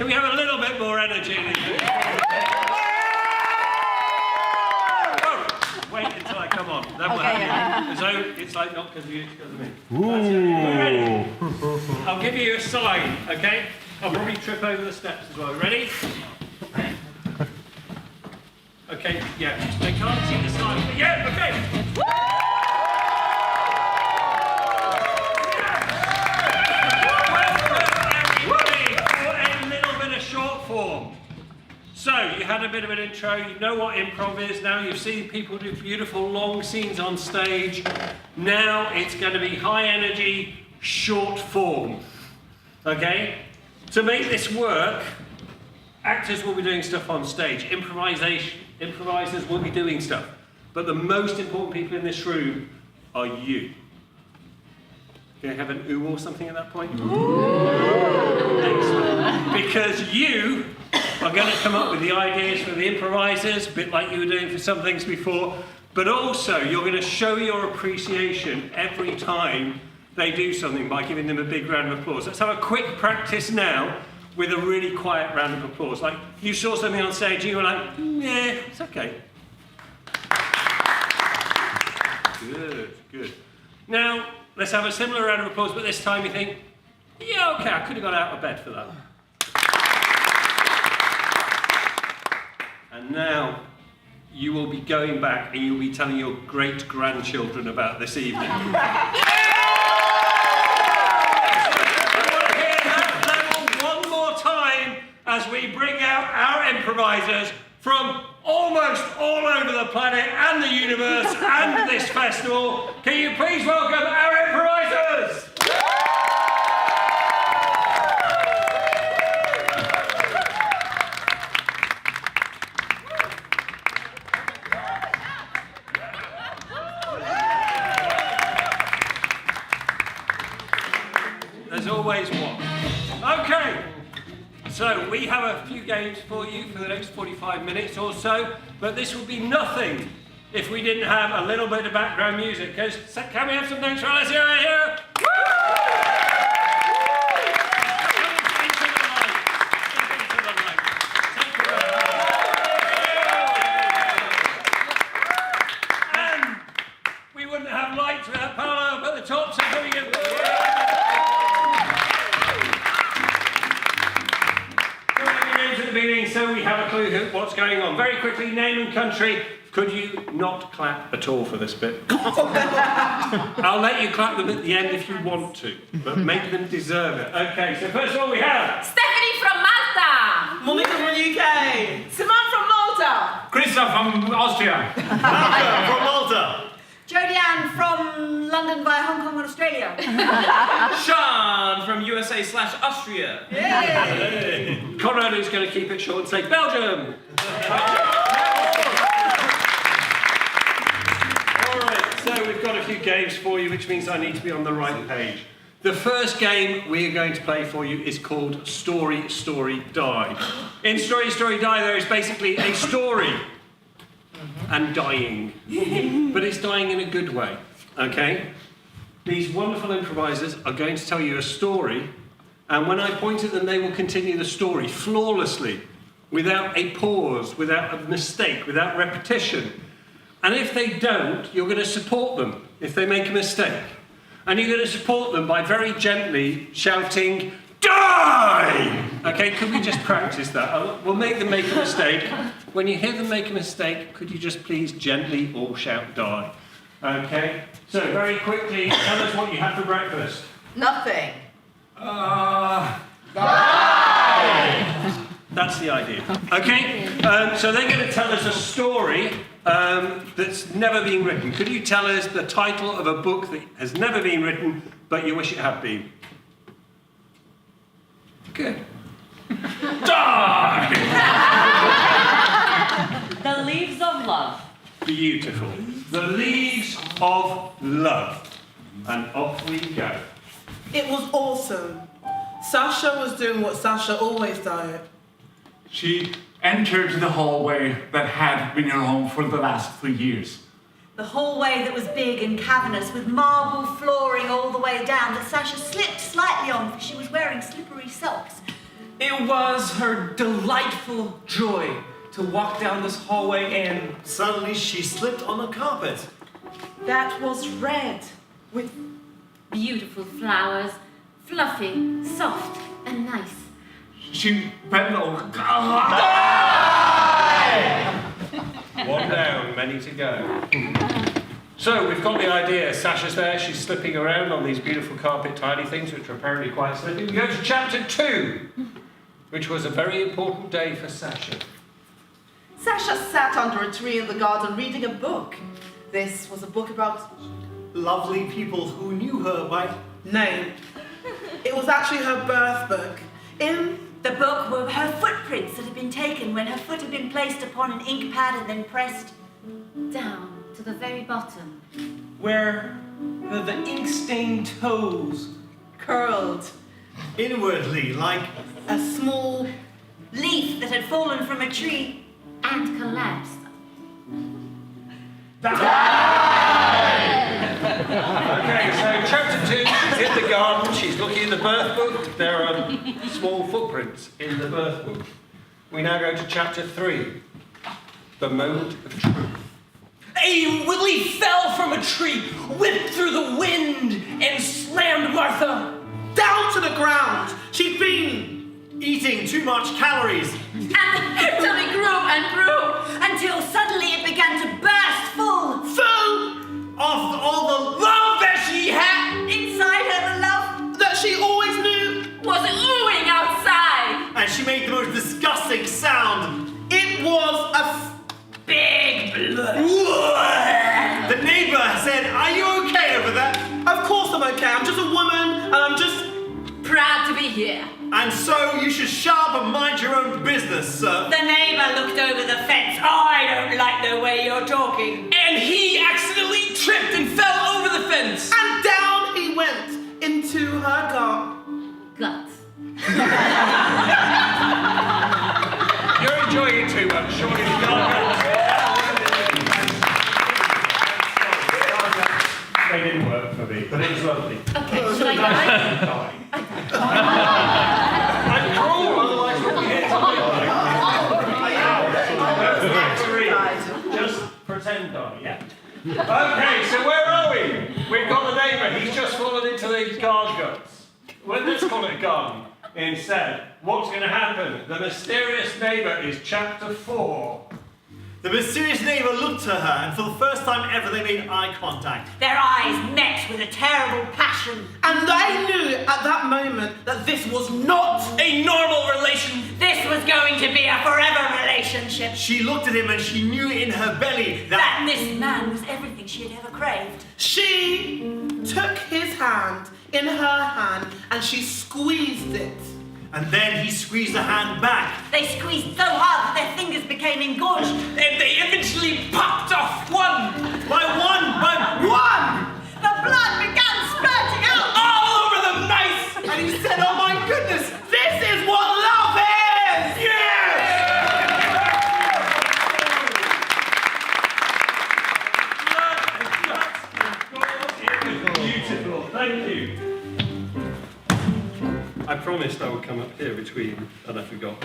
Can we have a little bit more energy? Oh, wait until I come on. Then we'll have you. So it's like not because of you, it's because of me. Ready? I'll give you a sign, okay? I'll probably trip over the steps as well. Ready? Okay, yeah. They can't see the sign. Yeah, okay. Form. So, you had a bit of an intro, you know what improv is, now you've seen people do beautiful long scenes on stage. Now it's going to be high energy, short form. Okay? To make this work, actors will be doing stuff on stage, improvisers will be doing stuff. But the most important people in this room are you. Can I have an ooh or something at that point? Excellent. Because you are going to come up with the ideas for the improvisers, a bit like you were doing for some things before, but also you're going to show your appreciation every time they do something by giving them a big round of applause. Let's have a quick practice now with a really quiet round of applause. Like you saw something on stage and you were like, yeah, it's okay. Good, good. Now, let's have a similar round of applause, but this time you think, yeah, okay, I could have got out of bed for that. And now, you will be going back and you'll be telling your great-grandchildren about this evening. I want to hear that level one more time as we bring out our improvisers from almost all over the planet and the universe and this festival. Can you please welcome our improvisers? There's always one. Okay. So, we have a few games for you for the next 45 minutes or so, but this would be nothing if we didn't have a little bit of background music. Can we have some thanks for let's hear it here? And we wouldn't have lights without Paolo up at the top, so coming in. So we have a clue what's going on. Very quickly, name and country. Could you not clap at all for this bit? I'll let you clap them at the end if you want to, but make them deserve it. Okay, so first of all we have... Stephanie from Malta! Monica from the UK! Simone from Malta! Krista from Austria! Malcolm from Malta! Jodie-Ann from London via Hong Kong and Australia. Sean from USA/Austria. Yay! Conrad is going to keep it short and say Belgium! Alright, so we've got a few games for you, which means I need to be on the right page. The first game we are going to play for you is called Story, Story, Die. In Story, Story, Die there is basically a story and dying. But it's dying in a good way, okay? These wonderful improvisers are going to tell you a story, and when I point at them, they will continue the story flawlessly, without a pause, without a mistake, without repetition. And if they don't, you're going to support them if they make a mistake. And you're going to support them by very gently shouting, die! Okay, could we just practice that? We'll make them make a mistake. When you hear them make a mistake, could you just please gently all shout die? Okay, so very quickly, tell us what you had for breakfast. Nothing. Die! That's the idea. Okay, so they're going to tell us a story that's never been written. Could you tell us the title of a book that has never been written, but you wish it had been? Good. Die! The Leaves of Love. Beautiful. The Leaves of Love. And off we go. It was awesome. Sasha was doing what Sasha always does. She entered the hallway that had been her home for the last 3 years. The hallway that was big and cavernous with marble flooring all the way down that Sasha slipped slightly on because she was wearing slippery socks. It was her delightful joy to walk down this hallway and Suddenly she slipped on the carpet. That was red with Beautiful flowers, fluffy, soft, and nice. She bent over. One down, many to go. So we've got the idea. Sasha's there, she's slipping around on these beautiful carpet tidy things, which are apparently quite slippy. We go to chapter 2, which was a very important day for Sasha. Sasha sat under a tree in the garden reading a book. This was a book about Lovely people who knew her by name. It was actually her birth book. In The book were her footprints that had been taken when her foot had been placed upon an ink pad and then pressed. Down to the very bottom. where the ink-stained toes curled inwardly like a small Leaf that had fallen from a tree. And collapsed. Okay, so chapter 2, she's in the garden, she's looking in the birth book. There are small footprints in the birth book. We now go to chapter 3, the moment of truth. A leaf fell from a tree, whipped through the wind, and slammed Martha. down to the ground. She'd been eating too much calories. And her tummy grew and grew until suddenly it began to burst full. full Of all the Love that she had Inside her, the love that she always knew. Was oohing outside. and she made the most disgusting sound. It was a Big blood. The neighbor said, "Are you okay over there?" Of course I'm okay. I'm just a woman and I'm just Proud to be here. And so you should shut up and mind your own business, sir. The neighbor looked over the fence. I don't like the way you're talking. and he accidentally tripped and fell over the fence. and down he went into her Guts. You're enjoying it too much, surely. They didn't work for me, but it was lovely. Okay, shall I die? I'm cruel, otherwise we'll be here till midnight. Just pretend die, yeah? Okay, so where are we? We've got the neighbour, he's just fallen into the garden guts. Well, let's call it a garden instead. What's going to happen? The mysterious neighbour is chapter 4. The mysterious neighbor looked at her, and for the first time ever they made eye contact. Their eyes met with a terrible passion. And they knew at that moment that this was not A normal relation. This was going to be a forever relationship. She looked at him and she knew in her belly That that this man was everything she had ever craved. She took his hand in her hand and she squeezed it. And then he squeezed the hand back. They squeezed so hard that their fingers became engorged. And they eventually popped off one. By one! The blood began spurting out. All over the mice. And he said, "Oh my goodness, this is what love is!" Beautiful, thank you. I promised I would come up here between, and I forgot.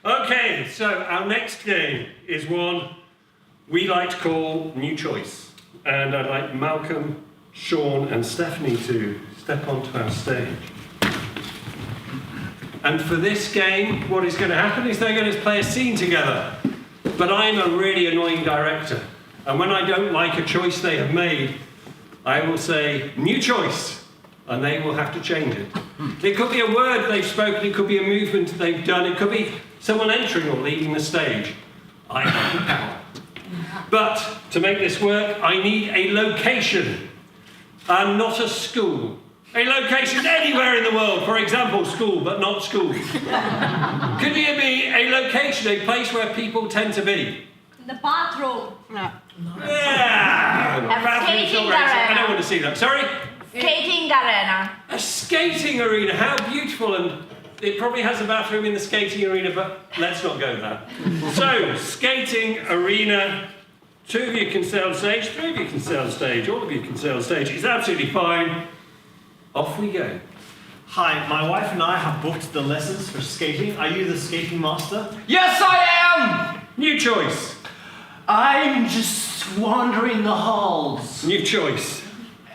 Okay, so our next game is one we like to call New Choice. And I'd like Malcolm, Sean, and Stephanie to step onto our stage. And for this game, what is going to happen is they're going to play a scene together. But I'm a really annoying director. And when I don't like a choice they have made, I will say, "New choice," and they will have to change it. It could be a word they've spoken, it could be a movement they've done, it could be someone entering or leaving the stage. I have the power. But to make this work, I need a location, and not a school. A location anywhere in the world, for example, school, but not school. Could it be a location, a place where people tend to be? The bathroom. Yeah! skating I don't arena. want to see that. Sorry? Skating arena. A skating arena, how beautiful, and it probably has a bathroom in the skating arena, but let's not go there. So, skating arena, 2 of you can stay on stage, 3 of you can stay on stage, all of you can stay on stage, it's absolutely fine. Off we go. Hi, my wife and I have booked the lessons for skating. Are you the skating master? Yes, I am! New choice. I'm just wandering the halls. New choice.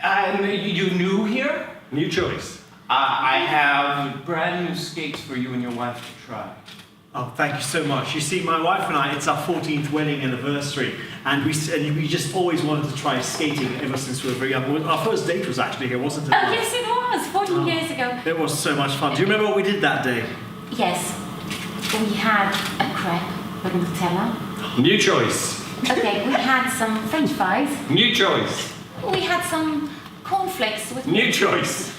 And you new here? New choice. I have brand new skates for you and your wife to try. Oh, thank you so much. You see, my wife and I, it's our 14th wedding anniversary, and we just always wanted to try skating ever since we were very young. Our first date was actually here, wasn't it? Oh, yes, it was. 14 years ago. It was so much fun. Do you remember what we did that day? Yes. We had a crepe with Nutella. New choice. Okay, we had some French fries. New choice. We had some cornflakes with... New choice.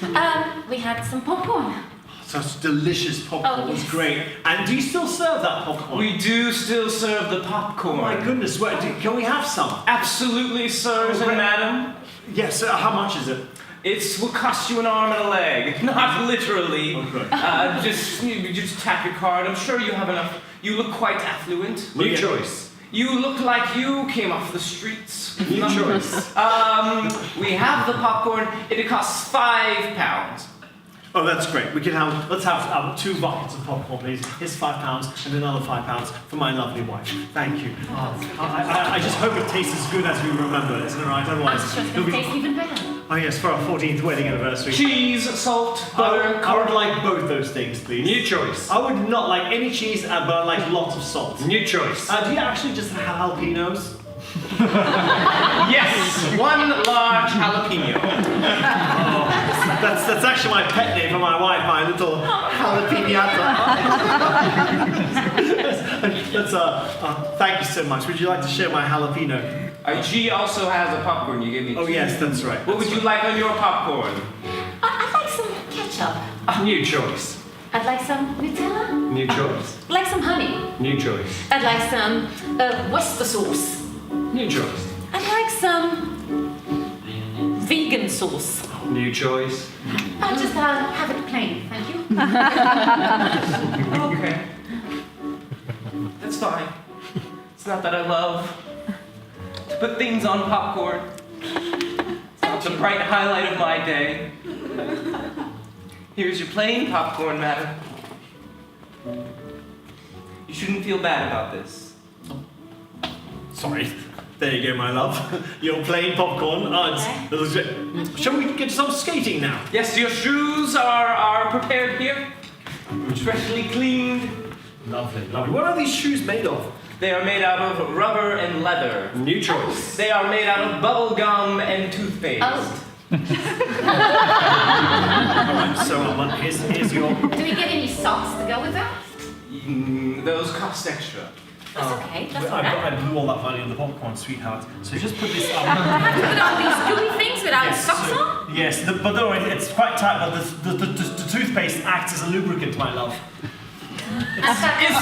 We had some popcorn. Such delicious popcorn. Oh, It was yes. great. And do you still serve that popcorn? We do still serve the Oh popcorn. my goodness, can we have some? Absolutely, sirs Oh, and great. madam. Yes, how much is it? It will cost you an arm and a leg, not literally. Okay. You just tap your card. I'm sure you have enough. You look quite affluent. New choice. You look like you came off the streets. New choice. We have the popcorn. It costs £5. Oh, that's great. Let's have 2 buckets of popcorn, please. Here's £5 and another £5 for my lovely wife. Thank you. I just hope it tastes as good as we remember, isn't it right? I'm Otherwise, sure it's it'll going to be... taste even better. Oh yes, for our 14th wedding anniversary. Cheese, salt, butter. I would like both those things, please. New choice. I would not like any cheese, but I like lots of salt. New choice. Do you actually just have jalapenos? Yes, 1 large jalapeno. That's actually my pet name for my wife, my little jalapeno. Thank you so much. Would you like to share my jalapeno? She also has a popcorn. You gave me. Oh yes, that's right. What would you like on your popcorn? I'd like some ketchup. New choice. I'd like some Nutella. New choice. I'd like some honey. New choice. I'd like some Worcester sauce. New choice. I'd like some vegan sauce. New choice. I'll just have it plain, thank you. Okay. That's fine. It's not that I love to put things on popcorn. It's not the bright highlight of my day. Here's your plain popcorn, madam. You shouldn't feel bad about this. Sorry. There you go, my love. Your plain popcorn. Shall we get some skating now? Yes, your shoes are prepared here. Freshly cleaned. Lovely, lovely. What are these shoes made of? They are made out of rubber and leather. New choice. They are made out of bubble gum and toothpaste. Oh, Alright, so here's your... do we get any socks to go with that? Those cost extra. That's okay, that's all right. I blew all that money on the popcorn, sweetheart. So just put this up. I have to put on these gooey things without Yes, socks so- on? Yes, but no, it's quite tight, but the toothpaste acts as a lubricant, my love. It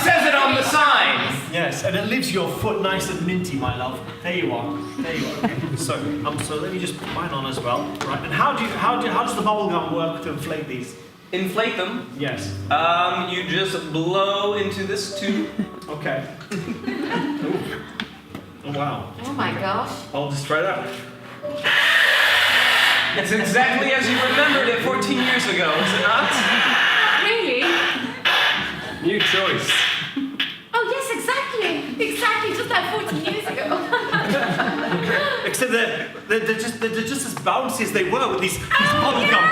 says it on the sign. Yes, and it leaves your foot nice and minty, my love. There you are. There you are. Okay. So let me just put mine on as well. Right. And how does the bubble gum work to inflate these? Inflate them. Yes. You just blow into this tube. Okay. Oh wow. Oh my gosh. I'll just try that. It's exactly as you remembered it 14 years ago, is it not? Really? New choice. Oh yes, exactly. Exactly, just like 14 years ago. Except they're just as bouncy as they were with these bubble gum.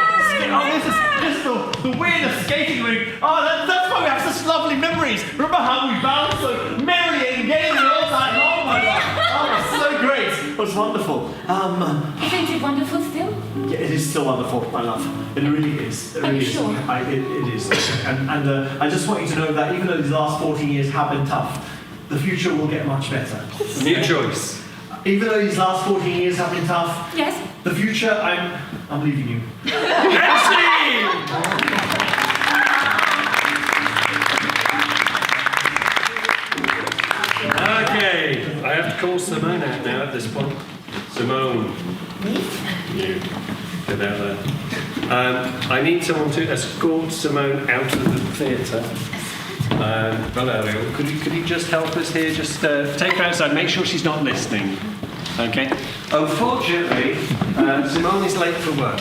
Oh, this is the weirdest skating rink. Oh, that's why we have such lovely memories. Remember how we bounced so merry and gay all night long, my God. Oh, it's so great. It was wonderful. Isn't it wonderful still? Yeah, it is still wonderful, my love. It really is. It Are really you is. sure? It is. And I just want you to know that even though these last 14 years have been tough, the future will get much better. New choice. Even though these last 14 years have been tough, Yes. the future, I'm leaving you. Okay, I have to call Simone out now at this point. Simone. You. Get out there. I need someone to escort Simone out of the theatre. Valerio, could you just help us here? Just take her outside, make sure she's not listening. Okay. Unfortunately, Simone is late for work.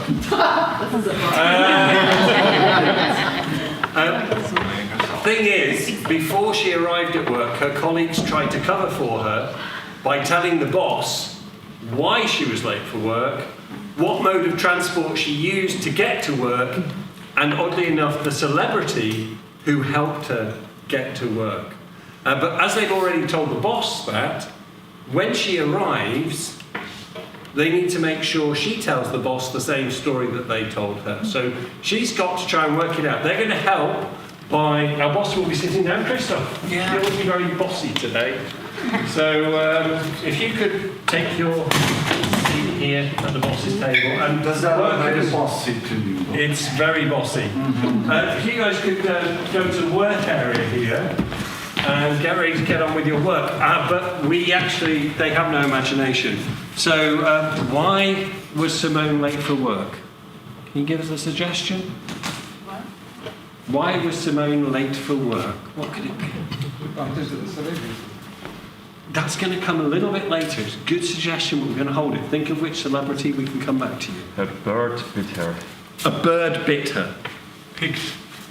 Thing is, before she arrived at work, her colleagues tried to cover for her by telling the boss why she was late for work, what mode of transport she used to get to work, and oddly enough, the celebrity who helped her get to work. But as they've already told the boss that, when she arrives, they need to make sure she tells the boss the same story that they told her. So she's got to try and work it out. They're going to help by... Our boss will be sitting down. Christoph, you're looking very bossy today. So if you could take your seat here at the boss's table. And Does that look like a bossy to you? It's very bossy. If you guys could go to the work area here and get ready to get on with your work. But they have no imagination. So why was Simone late for work? Can you give us a suggestion? What? Why was Simone late for work? What could it be? That's going to come a little bit later. It's a good suggestion, but we're going to hold it. Think of which celebrity, we can come back to you. A bird bit her. A bird bit her. Pig.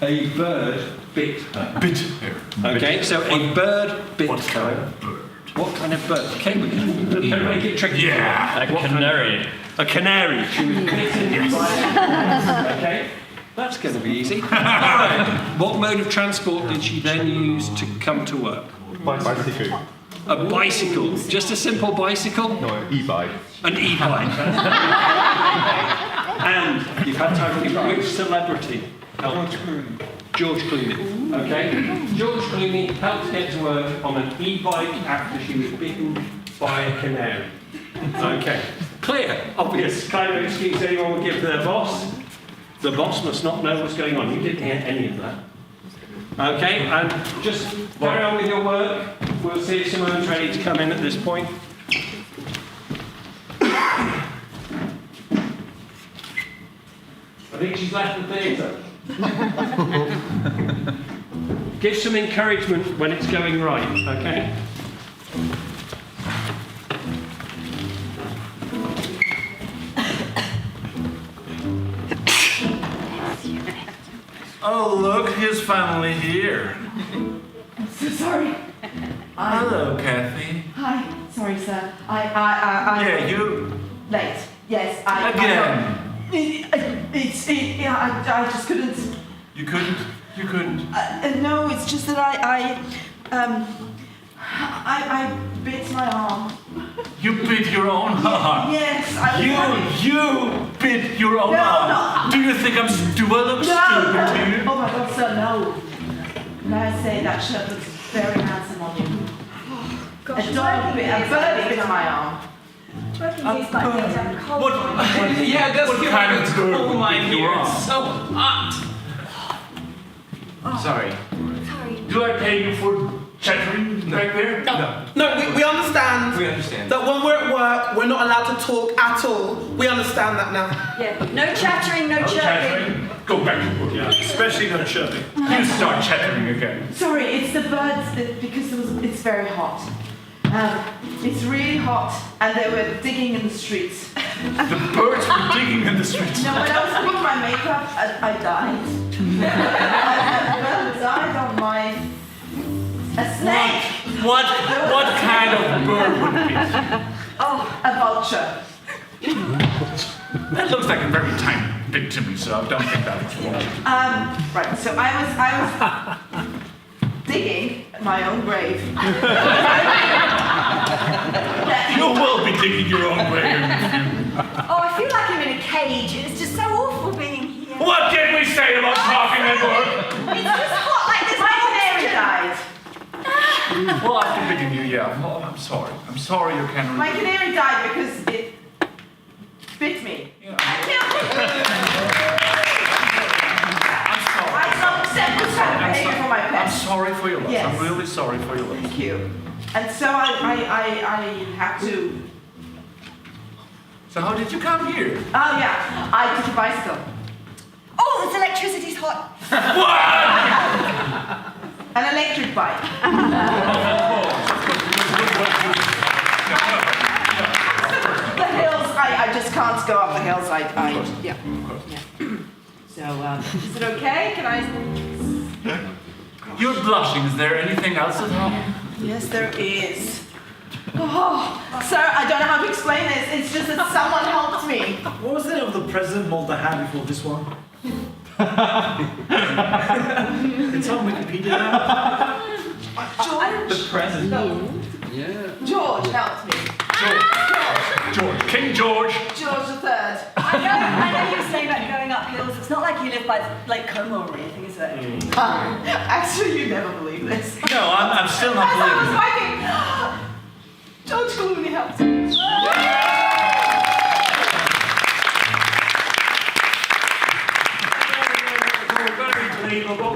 A bird bit her. Bit her. Okay, so a bird bit What her. kind of bird? What kind of bird? Okay, we can make it tricky. Yeah. A canary. A canary. She was bitten. Yes. Okay, that's going to be easy. Right. What mode of transport did she then use to come to work? Bicycle. A bicycle. Just a simple bicycle? No, an e-bike. An e-bike. And you've had time to think, which celebrity helped? George Clooney. Okay? George Clooney helped get to work on an e-bike after she was bitten by a canary. Okay. Clear, obvious kind of excuse anyone would give their boss. The boss must not know what's going on. You didn't hear any of that. Okay, and just carry on with your work. We'll see if Simone's ready to come in at this point. I think she's left the theatre. Give some encouragement when it's going right, okay? Oh, look, he's finally here. I'm so sorry. Hello, Kathy. Hi. Sorry, sir. Yeah, you Late. Yes, again. I just couldn't. You couldn't. No, it's just that I bit my arm. You bit your own arm. Yes, You bit your own No, arm. no. Do you think do I look stupid to you? Oh my God, sir, no. May I say that shirt looks very handsome on you. A bird bit my arm. What? Yeah, that's What kind of bird coal would mine be here. wrong? It's so hot. Sorry. Sorry. Do I pay you for chattering back there? No, we understand We understand. that when we're at work, we're not allowed to talk at all. We understand that now. Yeah. No chattering, no No chirping. chattering. Go back to work. Yeah, especially no chirping. You start chattering again. Sorry, it's the birds because it's very hot. It's really hot, and they were digging in the streets. The birds were digging in the streets. No, when I was putting my makeup, I died. I died on my... A snake! What kind of bird would it be? Oh, a vulture. That looks like a very tiny bit to me, so I don't think that was wrong. Right, so I was digging my own grave. You will be digging your own grave. Oh, I feel like I'm in a cage. It's just so awful being here. What did we say about talking at work? It's just hot like this. My canary died. Well, after biting you, yeah. Oh, I'm sorry. I'm sorry you can't. My canary died because it bit me. Yeah. And killed me. I'm sorry. I don't accept this kind of behavior for my I'm pets. sorry for your loss. Yes. I'm really sorry for your loss. Thank you. And so I had to. So how did you come here? Oh yeah, I took a bicycle. Oh, this electricity's hot. An electric bike. must go up the hills. Yeah. So, is it okay? Can I? You're blushing. Is there anything else at all? Yes, there is. Oh, sir, I don't know how to explain this. It's just that someone helped me. What was the name of the president Malta had before this one? It's on Wikipedia now. George. The president. No. Yeah. George helped me. George. King George. George III. I know you were saying about going up hills. It's not like you live by Lake Como or anything, is it? Actually, you never believe this. No, I'm still not As I was believing it. writing, George Clooney helped me. Very believable.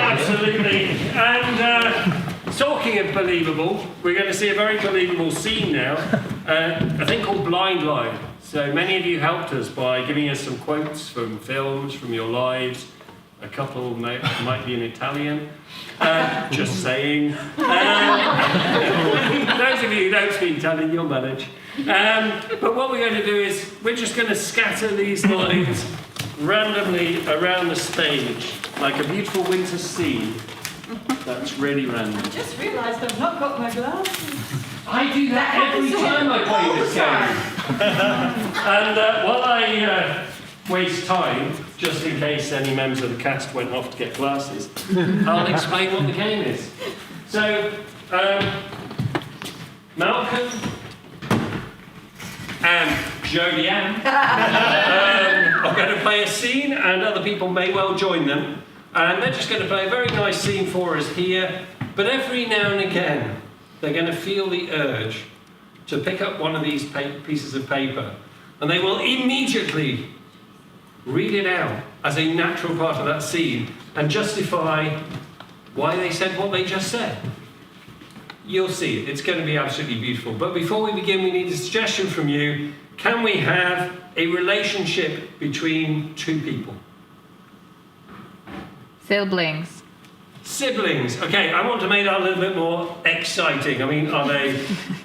Absolutely. And talking of believable, we're going to see a very believable scene now. A thing called Blind Line. So many of you helped us by giving us some quotes from films, from your lives. A couple might be in Italian. Just saying. Those of you who don't speak Italian, you'll manage. But what we're going to do is we're just going to scatter these lines randomly around the stage, like a beautiful winter scene. That's really random. I just realised I've not got my glasses. I do that every time I play this game. And while I waste time, just in case any members of the cast went off to get glasses, I'll explain what the game is. So, Malcolm and Jodie Ann are going to play a scene, and other people may well join them. And they're just going to play a very nice scene for us here. But every now and again, they're going to feel the urge to pick up one of these pieces of paper, and they will immediately read it out as a natural part of that scene and justify why they said what they just said. You'll see it. It's going to be absolutely beautiful. But before we begin, we need a suggestion from you. Can we have a relationship between two people? Siblings. Siblings. Okay, I want to make that a little bit more exciting. I mean, are they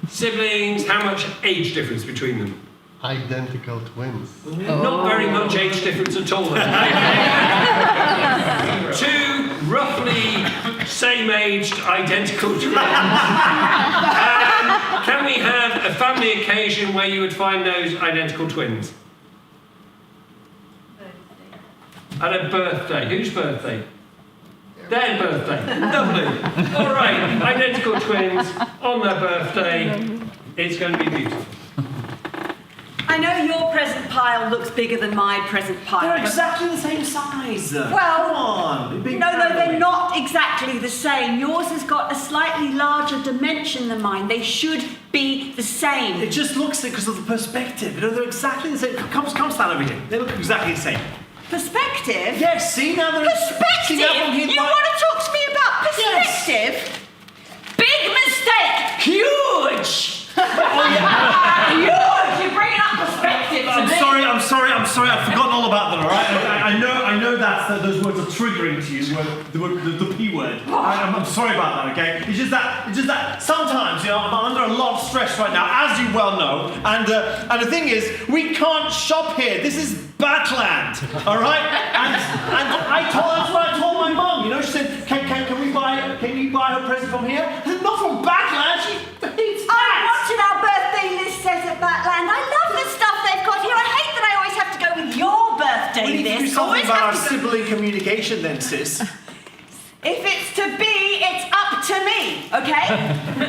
siblings? How much age difference between them? Identical twins. Not very much age difference at all. Two roughly same-aged identical twins. Can we have a family occasion where you would find those identical twins? At a birthday. Whose birthday? Their birthday. Lovely. All right, identical twins on their birthday. It's going to be beautiful. I know your present pile looks bigger than my present pile. They're exactly the same size. Well, come on. No, they're not exactly the same. Yours has got a slightly larger dimension than mine. They should be the same. It just looks because of the perspective. You know, they're exactly the same. Come stand over here. They look exactly the same. Perspective? Yes, see now they're... Perspective? See, now from here, You want to talk to me about perspective? Yes. Big mistake! Huge! Huge! You're bringing up perspective to me. I'm sorry. I've forgotten all about that, all right? I know that those words are triggering to you, the P word. I'm sorry about that, okay? It's just that sometimes, you know, I'm under a lot of stress right now, as you well know. And the thing is, we can't shop here. This is Batland, all right? And that's what I told my mum. You know, she said, can you buy her present from here? I said, not from Batland. She hates that. I wanted our birthday list set at Batland. I love the stuff they've got here. I hate that I always have to go with your birthday We need to do list. something about our sibling communication then, sis. If it's to be, it's up to me, okay?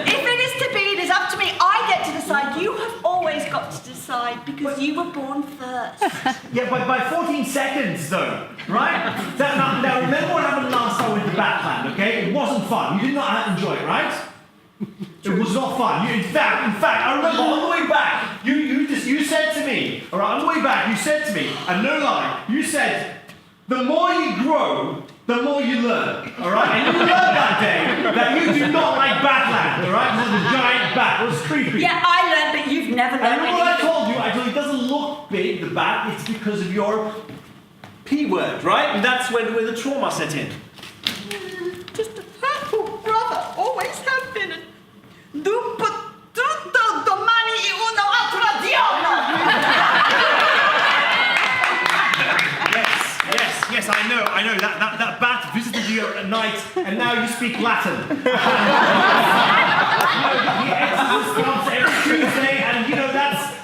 If it is to be, it is up to me. I get to decide. You have always got to decide because you were born first. Yeah, but by 14 seconds though, right? Now remember what happened last time with the Batland, okay? It wasn't fun. You did not enjoy it, right? It was not fun. In fact, I remember on the way back, you said to me, all right, on the way back, you said to me, and no lie, you said, the more you grow, the more you learn, all right? And you learned that day that you do not like Batland, all right? It was a giant bat. It was creepy. Yeah, I learned, but you've never learned And what I anything. told you, it doesn't look big, the bat, it's because of your P word, right? And that's where the trauma set in. Just a faithful brother, always have been. Domani uno altro diavolo! now you speak Latin. The Exorcist comes every Tuesday, and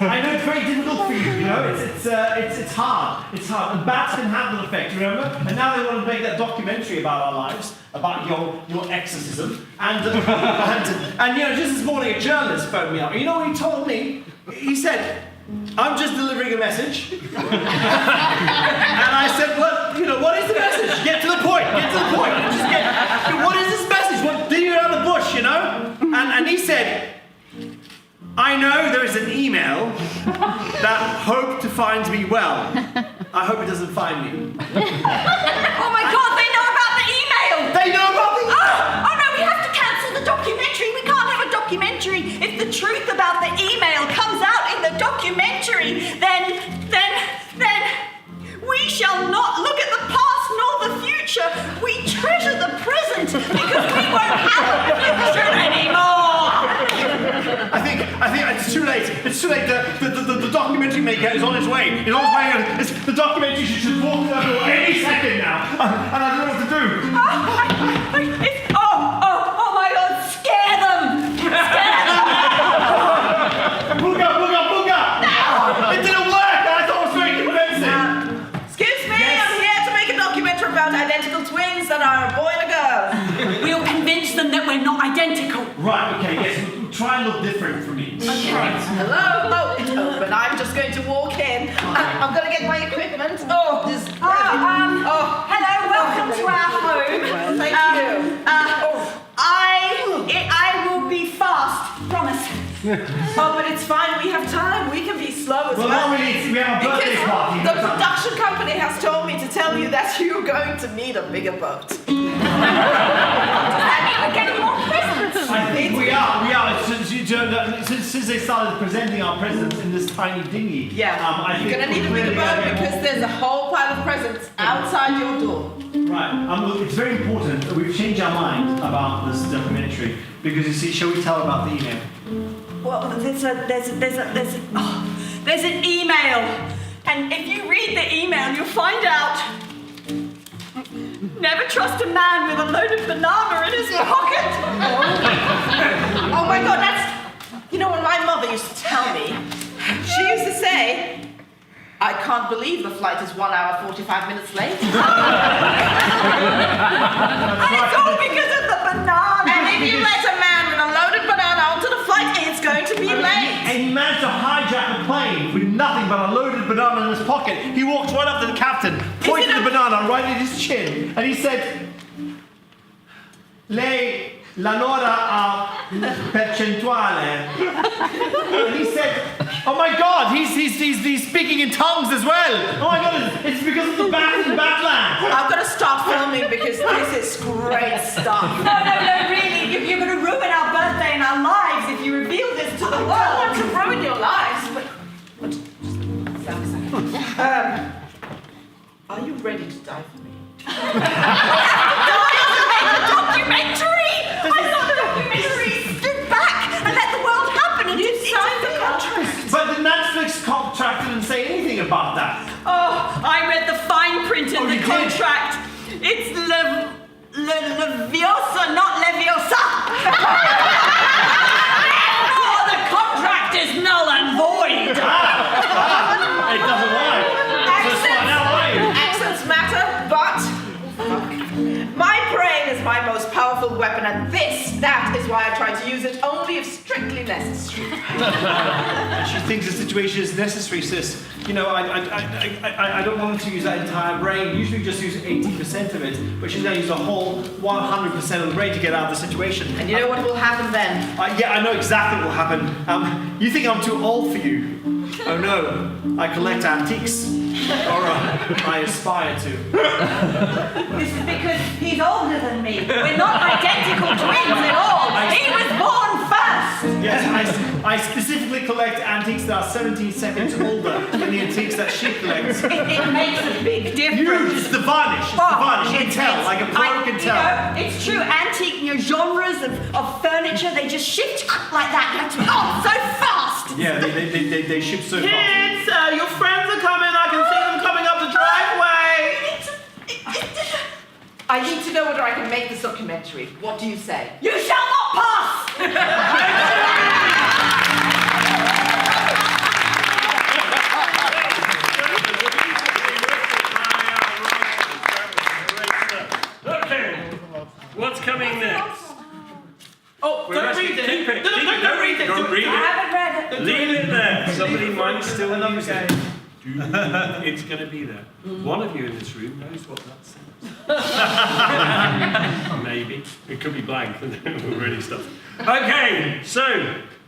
I know it's very difficult for you. It's hard. It's hard. And bats can have that effect, remember? And now they want to make that documentary about our lives, about your exorcism. And just this morning a journalist phoned me up. You know what he told me? He said, I'm just delivering a message. And I said, well, what is the message? Get to the point. What is this message? What do you around the bush, And he said, I know there is an email that hoped to find me well. I hope it doesn't find me. Oh my God, they know about the email! They know about the email! Oh no, we have to cancel the documentary. We can't have a documentary. If the truth about the email comes out in the documentary, then we shall not look at the past nor the future. We treasure the present because we won't have a future anymore. I think it's too late. It's too late. The documentary maker is on his way. The documentary should walk out the door any second now. And I don't know what to do. Oh my God, scare them! Booga! It didn't work! I thought it was very convincing. Excuse me, I'm here to make a documentary about identical twins that are a boy and a girl. We'll convince them that we're not identical. Right, okay, yes. Try and look different from me. Okay. Right. Hello? Oh, it's open. I'm just going to walk in. I'm going to get my equipment. Hello, welcome to our home. Thank you. I will be fast, promise. Oh, but it's fine. We have time. We can be slow as well. Well, we have a birthday party. The production company has told me to tell you that you're going to need a bigger boat. Does that mean we're getting more presents? I think we are. Since they started presenting our presents in this tiny dinghy. Yeah. I think you're going to need a bigger boat because there's a whole pile of presents outside your door. Right. Look, it's very important that we've changed our mind about this documentary because you see, shall we tell about the email? Well, there's an email, and if you read the email, you'll find out. Never trust a man with a loaded banana in his pocket. Oh my God, that's. What my mother used to tell me. She used to say, I can't believe the flight is 1 hour 45 minutes late. And it's all because of the banana. And if you let a man with a loaded banana onto the flight, it's going to be late. And he managed to hijack the plane with nothing but a loaded banana in his pocket. He walked right up to the captain, pointed the banana right at his chin, and he said, Lei la nora a percentuale. And he said, oh my God, he's speaking in tongues as well. Oh my God, it's because of the bat in Batland. I'm going to start filming because this is great stuff. No, really, you're going to ruin our birthday and our lives if you reveal this to the world. I don't want to ruin your lives, are you ready to die for me? Documentary! I thought the documentary stood back and let the world happen and You signed the contract. But the Netflix contract didn't say anything about that. Oh, I read the fine print in the you did? contract. It's Leviosa, not Leviosa. Therefore, the contract is null and void. It doesn't work. Accents matter, but my brain is my most powerful weapon, and that is why I try to use it only if strictly necessary. She thinks the situation is necessary, sis. I don't want her to use that entire brain. Usually just use 80% of it, but she's now used a whole 100% of the brain to get out of the situation. And you know what will happen then? Yeah, I know exactly what will happen. You think I'm too old for you? Oh no, I collect antiques. Or I aspire to. This is because he's older than me. We're not identical twins at all. He was born first. Yes, I specifically collect antiques that are 17 seconds older than the antiques that she collects. It makes a big difference. It's the varnish. It's the varnish. You can tell, like a pro can tell. It's true. Antique genres of furniture, they just shift like that. So fast. Yeah, they shift so fast. Kids, your friends are coming. I can see them coming up the driveway. I need to know whether I can make this documentary. What do you say? You shall not pass! Okay, what's coming next? Oh, We're don't asking- read it. keep it, No, keep no, it, don't read it. don't read I it. haven't read it. Leave it there. Somebody might still Another use it. game. It's going to be there. One of you in this room knows what that says. Maybe. It could be blank and then we'll really stop. Okay, so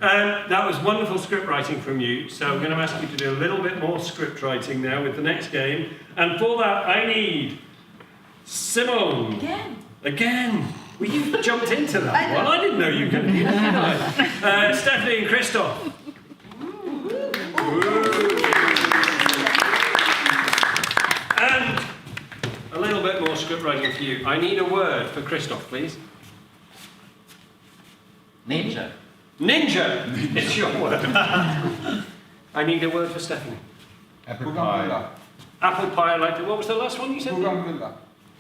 that was wonderful script writing from you. So I'm going to ask you to do a little bit more script writing now with the next game. And for that, I need Simone. Again. Well, you jumped into that one. I didn't know you were going to do that. Stephanie and Christoph. And a little bit more script writing for you. I need a word for Christoph, please. Ninja. Ninja! It's your word. I need a word for Stephanie. Apple pie. Apple pie, I like it. What was the last one you said? Bougainvillea.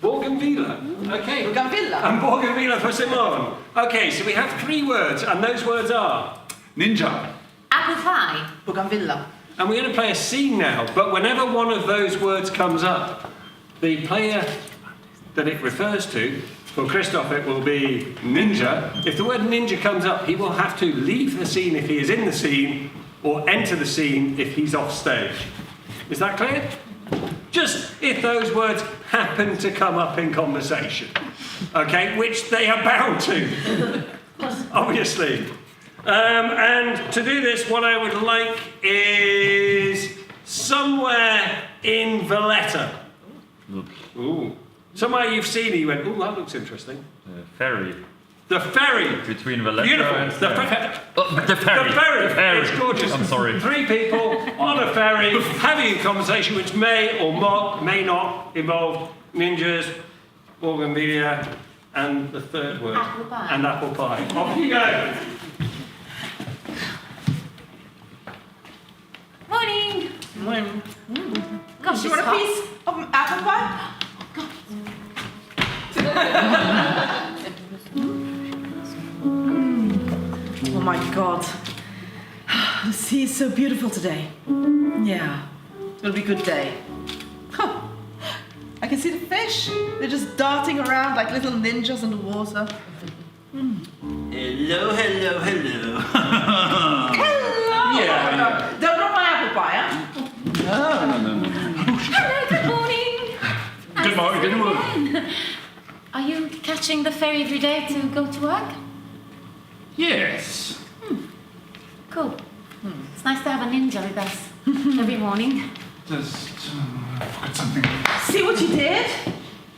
Bougainvillea. Okay. Bougainvillea. And Bougainvillea for Simone. Okay, so we have 3 words, and those words are. Ninja. Apple pie. Bougainvillea. And we're going to play a scene now, but whenever one of those words comes up, the player that it refers to, for Christoph it will be ninja. If the word ninja comes up, he will have to leave the scene if he is in the scene, or enter the scene if he's off stage. Is that clear? Just if those words happen to come up in conversation, okay, which they are bound to, obviously. And to do this, what I would like is somewhere in Valletta. Ooh. Somewhere you've seen it, you went, ooh, that looks interesting. Ferry. The ferry. Between Valletta Beautiful. and... The ferry. The ferry. The ferry. The ferry. It's gorgeous. I'm sorry. 3 people on a ferry having a conversation which may or may not involve ninjas, Bougainvillea, and the third word. Apple pie. And apple pie. Off you go. Morning. Gosh, Do you want a piece of apple pie? Oh my God. The sea is so beautiful today. Yeah, it'll be a good day. Huh. I can see the fish. They're just darting around like little ninjas in the water. Hello, hello, hello. Hello! Yeah. Don't drop my apple pie, huh? Hello, good morning. Good morning, good morning. Are you catching the ferry every day to go to work? Yes. Cool. It's nice to have a ninja with us every morning. Just, I forgot something. See what you did?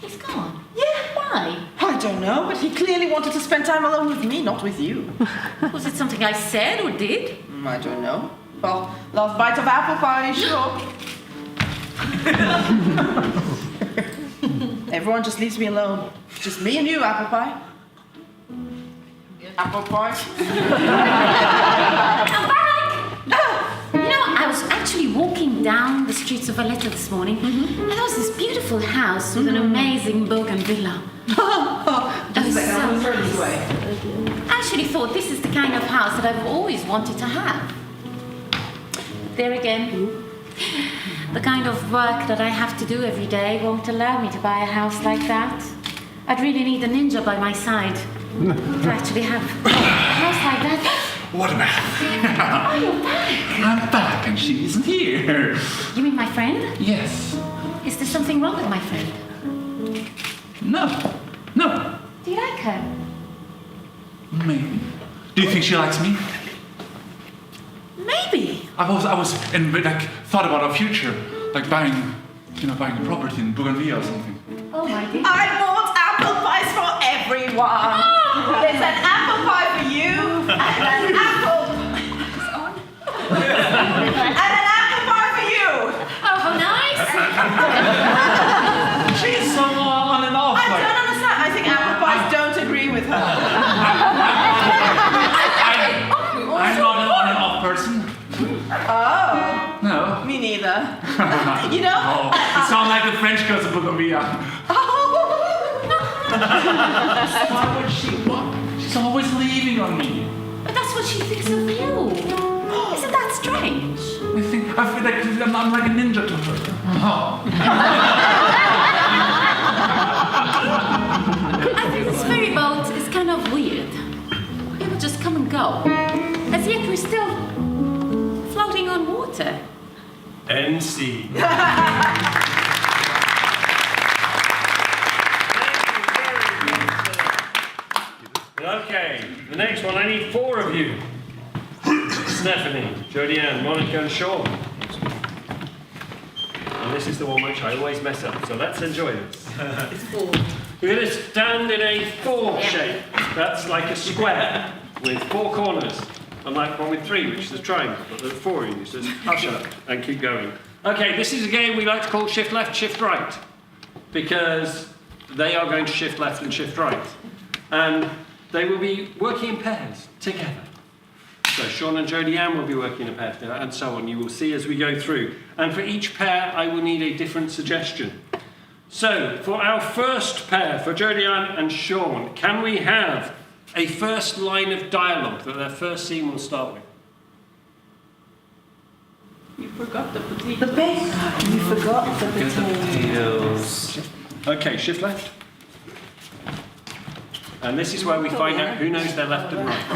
He's gone. Yeah. Why? I don't know, but he clearly wanted to spend time alone with me, not with you. Was it something I said or did? I don't know. Well, last bite of apple pie, sure. Everyone just leaves me alone. Just me and you, apple pie. Apple pie. I'm back! You know, I was actually walking down the streets of Valletta this morning, and there was this beautiful house with an amazing bougainvillea. Just a second, I'm gonna throw this away. I actually thought this is the kind of house that I've always wanted to have. There again, the kind of work that I have to do every day won't allow me to buy a house like that. I'd really need a ninja by my side to actually have a house like that. What about? Oh, you're back. I'm back and she isn't here. You mean my friend? Yes. Is there something wrong with my friend? No. No. Do you like her? Maybe. Do you think she likes me? Maybe. I was thought about our future, like buying a property in Bougainvillea or something. Oh, my dear. I bought apple pies for everyone. There's an apple pie for you, and an apple pie for you. Oh, how nice. She's so on and off. I don't understand. I think apple pies don't agree with her. I'm not an on and off person. Oh, No. me neither. You know? Oh, it sounds like the French girls of Bougainvillea. Oh. No, Why would she? What? She's always leaving on me. But that's what she thinks of you. Isn't that strange? I feel like I'm like a ninja to her. I think this ferry boat is kind of weird. People just come and go. As yet we're still floating on water. NC. Okay, the next one, I need 4 of you. Stephanie, Jodie-Ann, Monica and Sean. And this is the one which I always mess up, so let's enjoy this. It's 4. We're going to stand in a 4 shape. That's like a square with 4 corners. Unlike one with 3, which is a triangle, but there are 4 of you, so just hush up and keep going. Okay, this is a game we like to call shift left, shift right, because they are going to shift left and shift right. And they will be working in pairs together. So Sean and Jodie-Ann will be working in a pair together, and so on. You will see as we go through. And for each pair, I will need a different suggestion. So, for our first pair, for Jodie-Ann and Sean, can we have a first line of dialogue that their first scene will start with? You forgot the potato. The bacon. You forgot the potatoes. Okay, shift left. And this is where we find out who knows their left and right.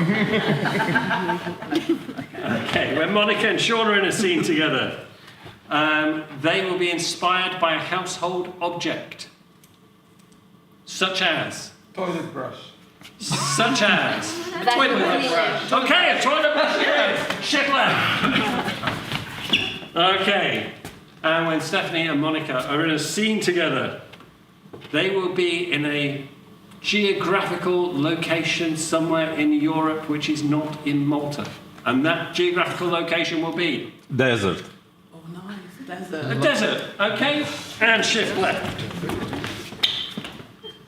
Okay, when Monica and Sean are in a scene together, they will be inspired by a household object. Such as? Toilet brush. Such as? A toilet brush. Okay, a toilet brush, yes. Shift left. Okay, and when Stephanie and Monica are in a scene together, they will be in a geographical location somewhere in Europe which is not in Malta. And that geographical location will be? Desert. Oh, nice. Desert. A desert, okay? And shift left.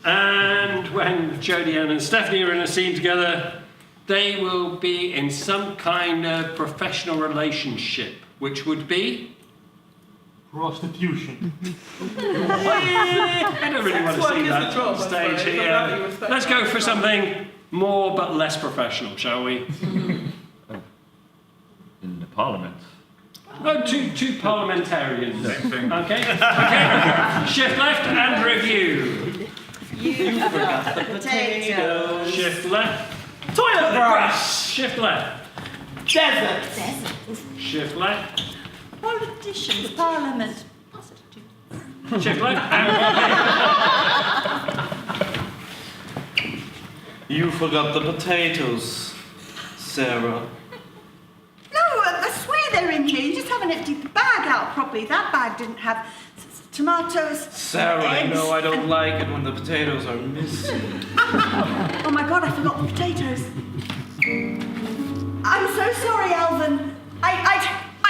And when Jodie-Ann and Stephanie are in a scene together, they will be in some kind of professional relationship, which would be? Prostitution. I don't really want to see that on stage here. Let's go for something more but less professional, shall we? In the parliament. Oh, two parliamentarians. Okay? Okay. Shift left and review. You forgot the potatoes. Shift left. Toilet brush. Shift left. Desert. Shift left. Politicians, parliament. Shift left and review. You forgot the potatoes, Sarah. No, I swear they're in here. You just haven't emptied the bag out properly. That bag didn't have tomatoes. Sarah, I eggs, know I don't and- like it when the potatoes are missing. Oh my God, I forgot the potatoes. I'm so sorry, Alvin.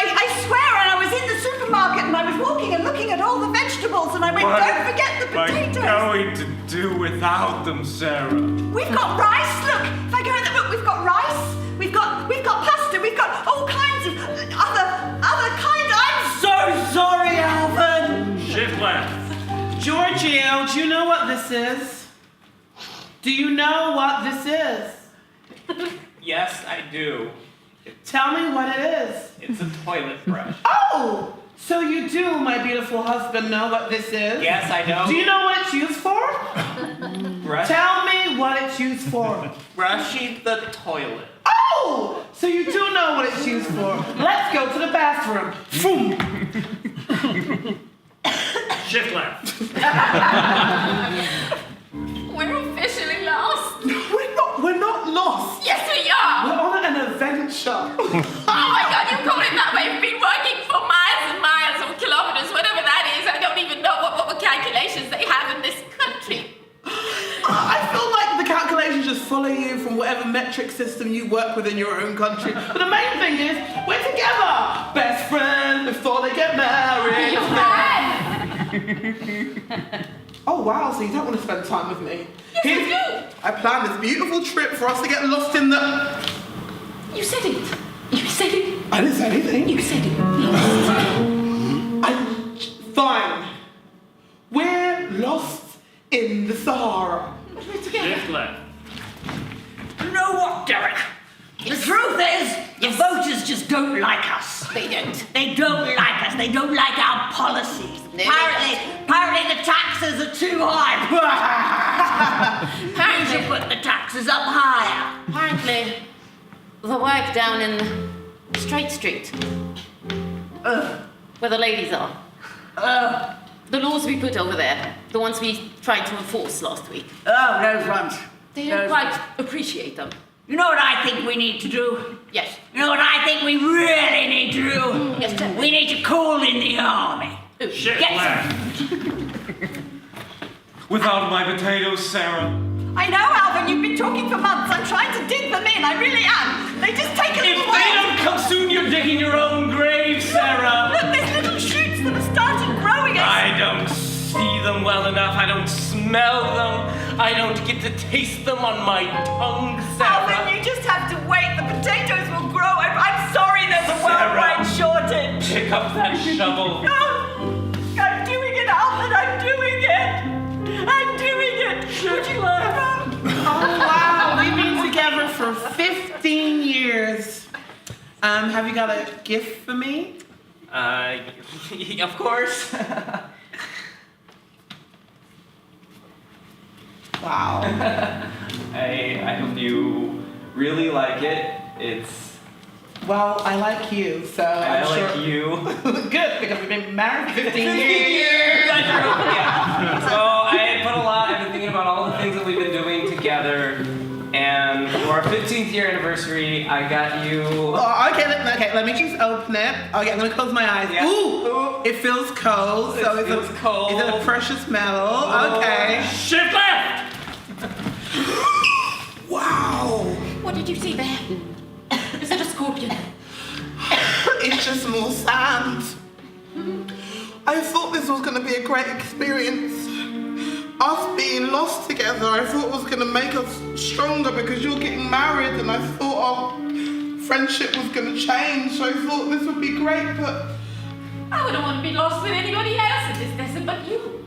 I swear, and I was in the supermarket and I was walking and looking at all the vegetables and I went, don't forget the potatoes. What am I going to do without them, Sarah? We've got rice. Look, if I go in the book, we've got rice. We've got pasta. We've got all kinds of other kinds. I'm so sorry, Alvin. Shift left. Giorgio, do you know what this is? Do you know what this is? Yes, I do. Tell me what it is. It's a toilet brush. Oh! So you do, my beautiful husband, know what this is? Yes, I know. Do you know what it's used for? Brush, Tell me what it's used for. brushing the toilet. Oh! So you do know what it's used for. Let's go to the bathroom. Boom! Shift left. We're officially lost. We're not lost. Yes, we are. We're on an adventure. Oh my God, you call it that way. We've been working for miles and miles or kilometers, whatever that is. I don't even know what calculations they have in this country. I feel like the calculations just follow you from whatever metric system you work with in your own country. But the main thing is, we're together. Best friends before they get married. Your friend. Oh wow, so you don't want to spend time with me? Yes, I do. I planned this beautiful trip for us to get lost in the... You said it. You said it. I didn't say anything. You said it. Fine. We're lost in the Sahara. Shift left. You know what, Derek? The truth is, the voters just don't like us. They don't. They don't like us. They don't like our policies. Apparently the taxes are too high. We should put the taxes up higher. Apparently, the work down in Straight Street, where the ladies are. The laws we put over there, the ones we tried to enforce last week. Oh, those ones. They don't quite appreciate them. You know what I think we need to do? Yes. You know what I think we really need to do? Yes, sir. We need to call in the army. Shift Get left. Without my potatoes, Sarah. I know, Alvin, you've been talking for months. I'm trying to dig them in. I really am. They just take a If little they while. don't come soon, you're digging your own grave, Sarah. Look, there's little shoots that have started growing. I don't see them well enough. I don't smell them. I don't get to taste them on my tongue, Sarah. Alvin, you just have to wait. The potatoes will grow. I'm sorry there's a Sarah. worldwide shortage. Pick up that shovel. I'm doing it, Alvin. I'm doing it. I'm doing it. Would you like that? Oh wow, we've been together for 15 years. Have you got a gift for me? Of course. Wow. I hope you really like it. It's Well, I like you, so I I'm like sure. you. Good, because we've been married for 15 years. Yeah. So I put a lot. I've been thinking about all the things that we've been doing together, and for our 15th year anniversary, I got you. Oh, okay, let me just open it. Okay, I'm gonna close my eyes. Yeah. Ooh, it feels cold. It So feels cold. Is it a precious metal? Okay. Shift left. Wow. What did you see there? Is it a scorpion? It's just more sand. I thought this was gonna be a great experience. Us being lost together, I thought was gonna make us stronger because you're getting married, and I thought our friendship was gonna change. So I thought this would be great, but I wouldn't want to be lost with anybody else in this desert but you.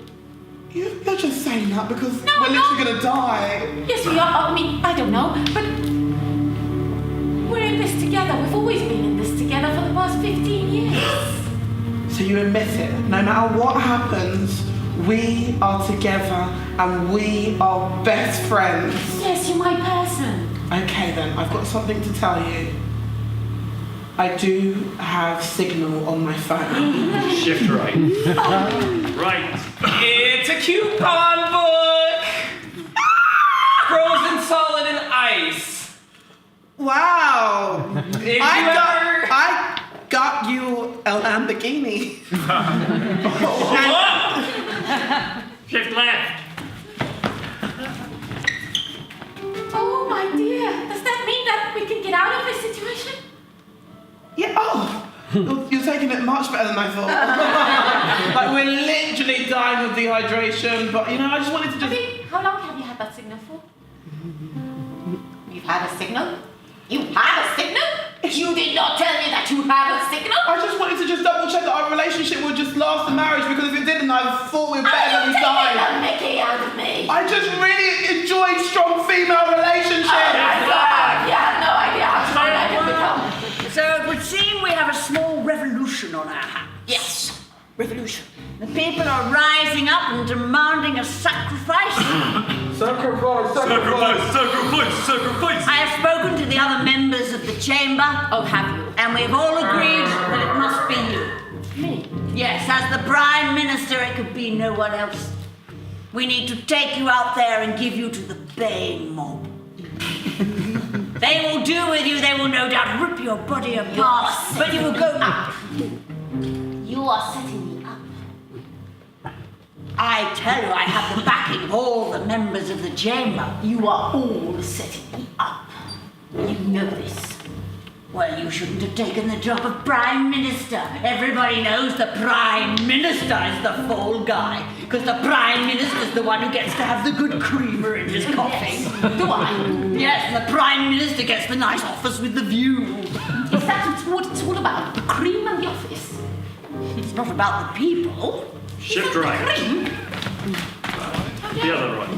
you're just saying that because No, we're I'm literally gonna die. Yes, we are. I mean, I don't know, but we're in this together. We've always been in this together for the past 15 years. So you admit it. No matter what happens, we are together and we are best friends. Yes, you're my person. Okay then, I've got something to tell you. I do have signal on my phone. Shift right. Right. It's a coupon book. Frozen solid in ice. Wow! If I got you a Lamborghini. Shift left. Oh, my dear. Does that mean that we can get out of this situation? Yeah, oh! You're taking it much better than I thought. Like, we're literally dying of dehydration, but you know, I just wanted to I just. mean, how long have you had that signal for? You've had a signal? You have a signal? You did not tell me that you have a signal? I just wanted to just double check that our relationship would just last the marriage, because if it didn't, I thought we were better than we died. the mickey out of me. I just really enjoy strong female relationships. You have no idea how strong I can become. So it would seem we have a small revolution on our hands. Yes, revolution. The people are rising up and demanding a sacrifice. Sacrifice. I have spoken to the other members of the chamber. Oh, have you? And we've all agreed that it must be you. Me? Yes, as the Prime Minister, it could be no one else. We need to take you out there and give you to the baying mob. They will do with you, they will no doubt rip your body apart, but you will go up. You are setting me up. I tell you, I have the backing of all the members of the chamber. You are all setting me up. You know this. Well, you shouldn't have taken the job of Prime Minister. Everybody knows the Prime Minister is the fall guy, because the Prime Minister's the one who gets to have the good creamer in his coffee. Yes. Do I? Yes, and the Prime Minister gets the nice office with the view. Is that what it's all about? The cream and the office? It's not about the people. Shift right. How do The other right.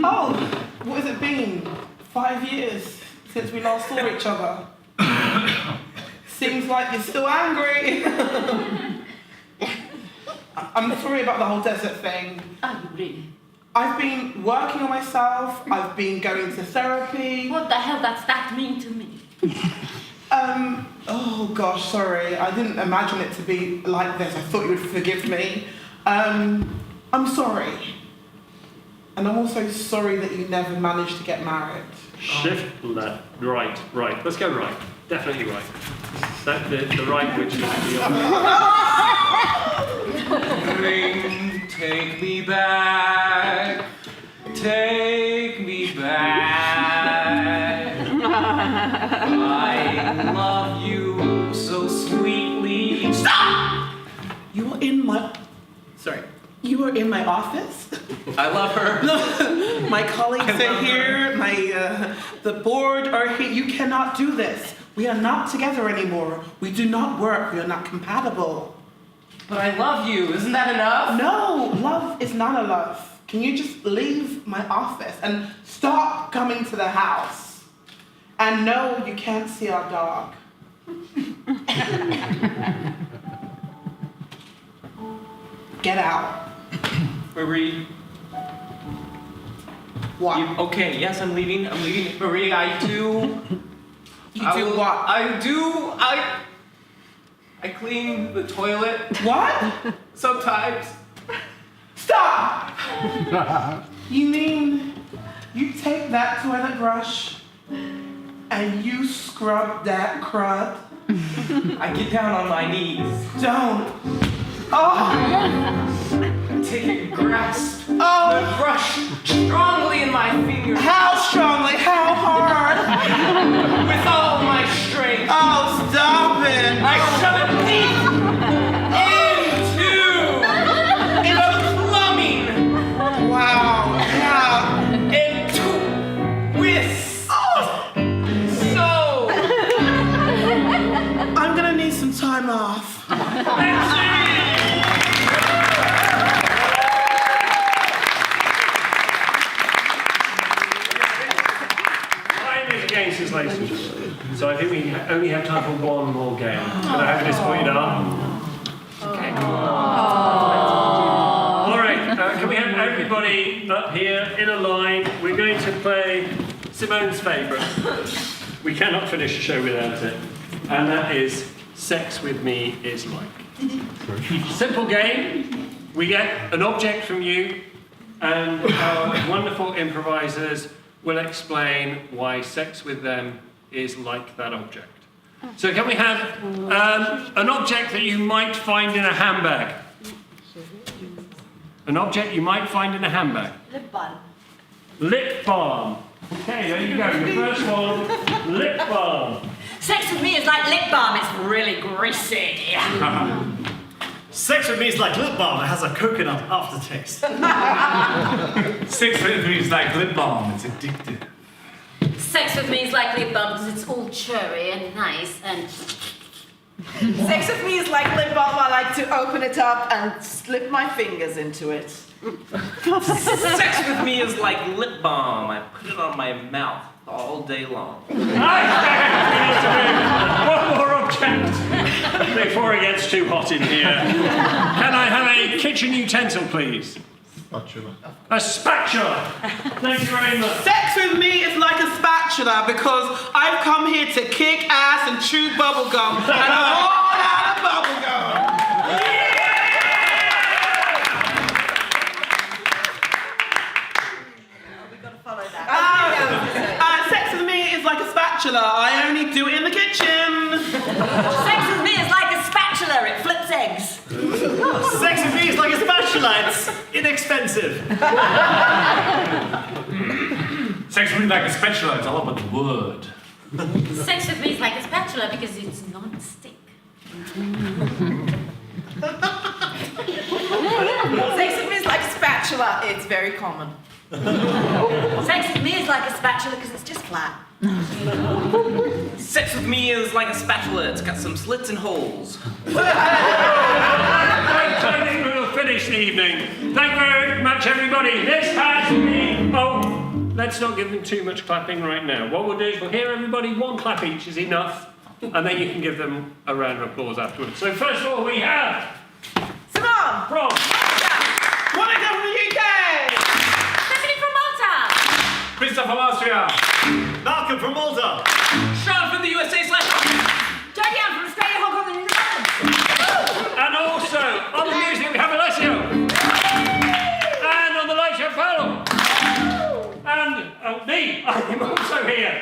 Oh, what has it been? 5 years since we last saw each other. Seems like you're still angry. I'm sorry about the whole desert thing. Are you really? I've been working on myself. I've been going to therapy. What the hell does that mean to me? Oh gosh, sorry. I didn't imagine it to be like this. I thought you would forgive me. I'm sorry. And I'm also sorry that you never managed to get married. Shift left, right. Let's go right. Definitely right. That the right, which is the Take me back. Take me back. I love you so sweetly. Stop! You were in my... Sorry. You were in my office? I love her. No, my colleagues are here. The board are here. You cannot do this. We are not together anymore. We do not work. We are not compatible. But I love you. Isn't that enough? No, love is not a love. Can you just leave my office and stop coming to the house? And no, you can't see our dog. Get out. Marie. What? Okay, yes, I'm leaving. Marie, I do. You do what? I clean the toilet. What? Sometimes. Stop! You mean you take that toilet brush and you scrub that crud? I get down on my knees. Don't. Oh! Take a grasp. Oh! The brush strongly in my fingers. How strongly? How hard? With all my strength. Oh, stop it! I shove it deep into plumbing. Wow. Yeah. And twist. So. I'm gonna need some time off. Ladies and gentlemen. So I think we only have time for one more game. Can I have this pointed up? Okay. All right. Can we have everybody up here in a line? We're going to play Simone's favourite. We cannot finish the show without it, and that is Sex With Me Is Like. Simple game. We get an object from you, and our wonderful improvisers will explain why sex with them is like that object. So can we have an object that you might find in a handbag? An object you might find in a handbag. Lip balm. Lip balm. Okay, there you go. The first one, lip balm. Sex with me is like lip balm. It's really greasy. Sex with me is like lip balm. It has a coconut aftertaste. Sex with me is like lip balm. It's addictive. Sex with me is like lip balm because it's all cherry and nice and... Sex with me is like lip balm. I like to open it up and slip my fingers into it. Sex with me is like lip balm. I put it on my mouth all day long. One more object before it gets too hot in here. Can I have a kitchen utensil, please? Spatula. A spatula. Thank you very much. Sex with me is like a spatula because I've come here to kick ass and chew bubblegum. And I'm all out of bubblegum. Sex with me is like a spatula. I only do it in the kitchen. Sex with me is like a spatula. It flips eggs. Sex with me is like a spatula. It's inexpensive. Sex with me like a spatula. It's all about the word. Sex with me is like a spatula because it's non-stick. Sex with me is like a spatula. It's very common. Sex with me is like a spatula because it's just flat. Sex with me is like a spatula. It's got some slits and holes. I think we'll finish the evening. Thank you very much, everybody. This has been... Oh, let's not give them too much clapping right now. What we'll do is we'll hear everybody one clap each is enough, and then you can give them a round of applause afterwards. So first of all, we have... Simone! From... Monica from the UK! Stephanie from Malta. Christoph from Austria. Malcolm from Malta. Sean from the USA / Diane from Australia, Hong Kong, and New Zealand. And also, on the music, we have Alessio. And on the light show, Paolo. And me, I'm also here.